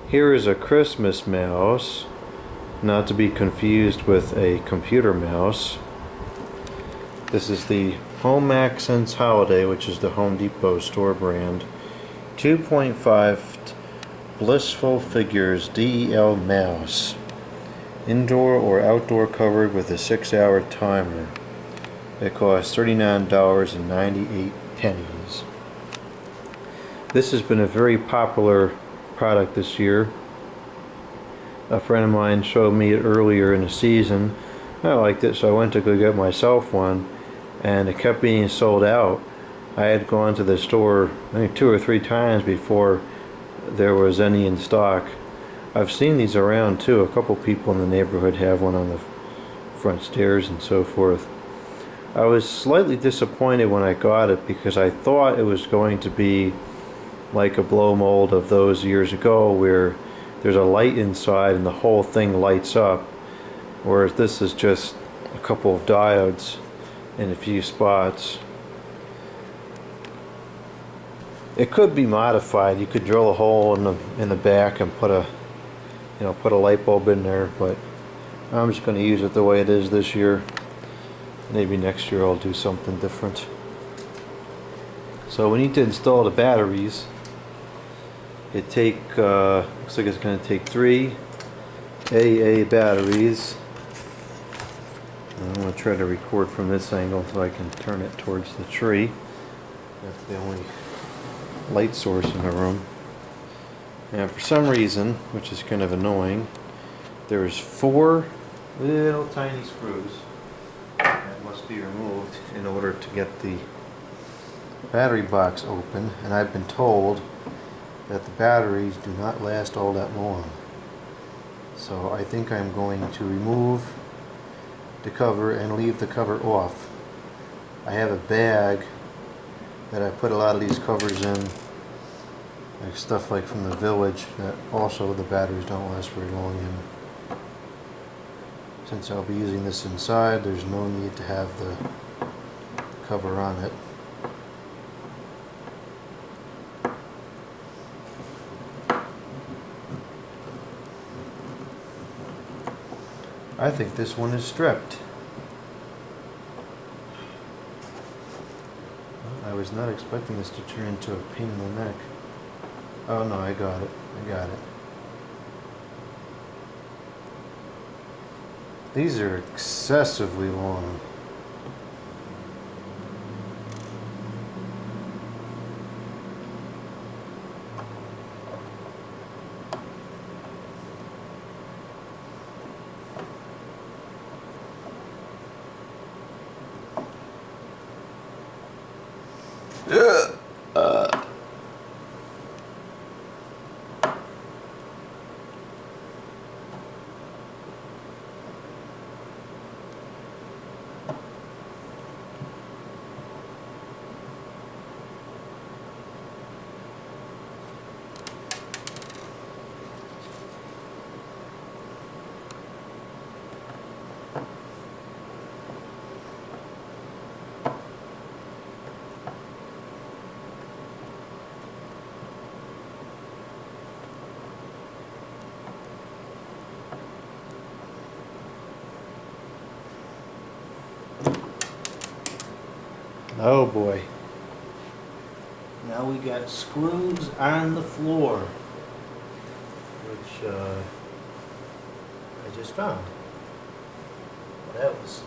Here is a Christmas mouse, not to be confused with a computer mouse. This is the Home Accents Holiday, which is the Home Depot store brand. 2.5 Blissful Figures DEL mouse. Indoor or outdoor covered with a 6-hour timer. It costs $39.98. This has been a very popular product this year. A friend of mine showed me it earlier in the season. I liked it, so I went to go get myself one, and it kept being sold out. I had gone to the store I think 2 or 3 times before there was any in stock. I've seen these around too. A couple people in the neighborhood have one on the front stairs and so forth. I was slightly disappointed when I got it because I thought it was going to be like a blow mold of those years ago where there's a light inside and the whole thing lights up, whereas this is just a couple of diodes in a few spots. It could be modified. You could drill a hole in the back and put a light bulb in there, but I'm just going to use it the way it is this year. Maybe next year I'll do something different. So we need to install the batteries. It looks like it's going to take 3 AA batteries. I'm going to try to record from this angle so I can turn it towards the tree. That's the only light source in the room. And for some reason, which is kind of annoying, there's 4 little tiny screws that must be removed in order to get the battery box open, and I've been told that the batteries do not last all that long. So I think I'm going to remove the cover and leave the cover off. I have a bag that I put a lot of these covers in, like stuff like from the village, that also the batteries don't last very long in. Since I'll be using this inside, there's no need to have the cover on it. I think this one is stripped. I was not expecting this to turn into a pain in the neck. Oh no, I got it. I got it. These are excessively long. Oh boy. Now we got screws on the floor, which I just found. Well, that was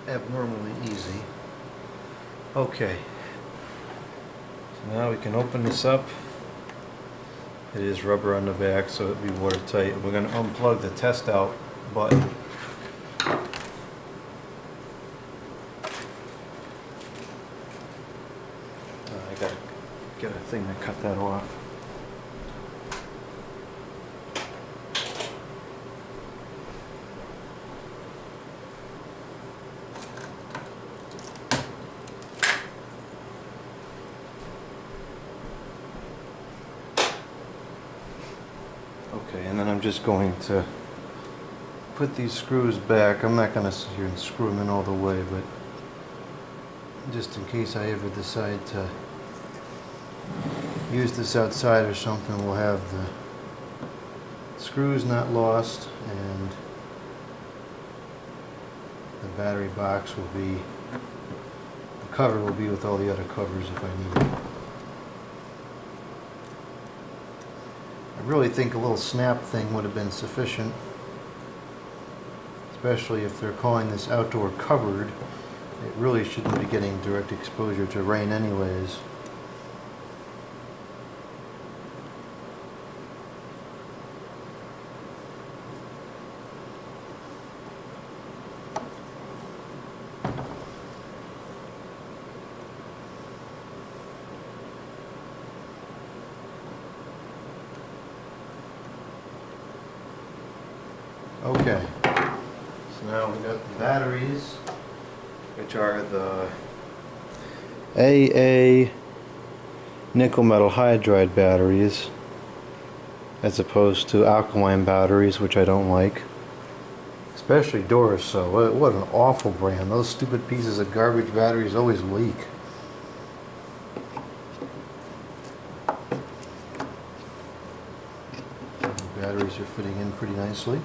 abnormally easy. Okay. So now we can open this up. It is rubber on the back, so it'll be watertight. We're going to unplug the test out button. I gotta get a thing to cut that off. Okay, and then I'm just going to put these screws back. I'm not going to sit here and screw them in all the way, but just in case I ever decide to use this outside or something, we'll have the screws not lost, and the battery box will be, the cover will be with all the other covers if I need it. I really think a little snap thing would have been sufficient, especially if they're calling this outdoor covered. It really shouldn't be getting direct exposure to rain anyways. Okay, so now we've got the batteries, which are the AA nickel metal hydride batteries, as opposed to alkaline batteries, which I don't like. Especially Duracell. What an awful brand. Those stupid pieces of garbage batteries always leak. The batteries are fitting in pretty nicely.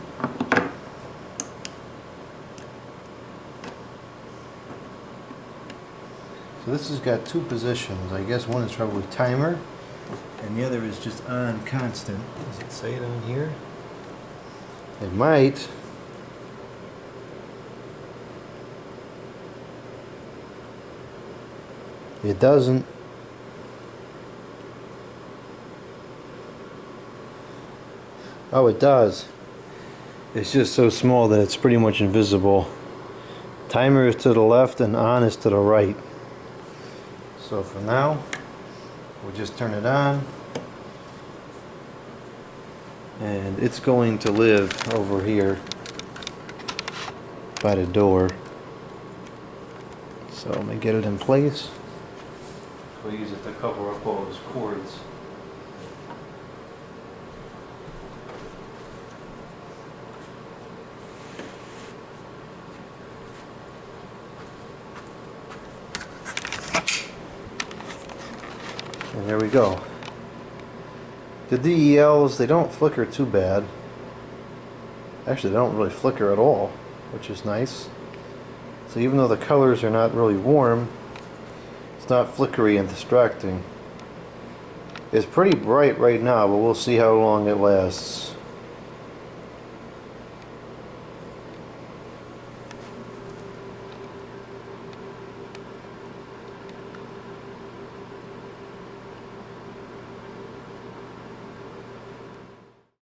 So this has got two positions. I guess one is probably timer, and the other is just on constant. Does it say it on here? It might. It doesn't. Oh, it does. It's just so small that it's pretty much invisible. Timer is to the left and on is to the right. So for now, we'll just turn it on, and it's going to live over here by the door. So I'm going to get it in place. We'll use it to cover up all those cords. And there we go. The DELs, they don't flicker too bad. Actually, they don't really flicker at all, which is nice. So even though the colors are not really warm, it's not flickery and distracting. It's pretty bright right now, but we'll see how long it lasts.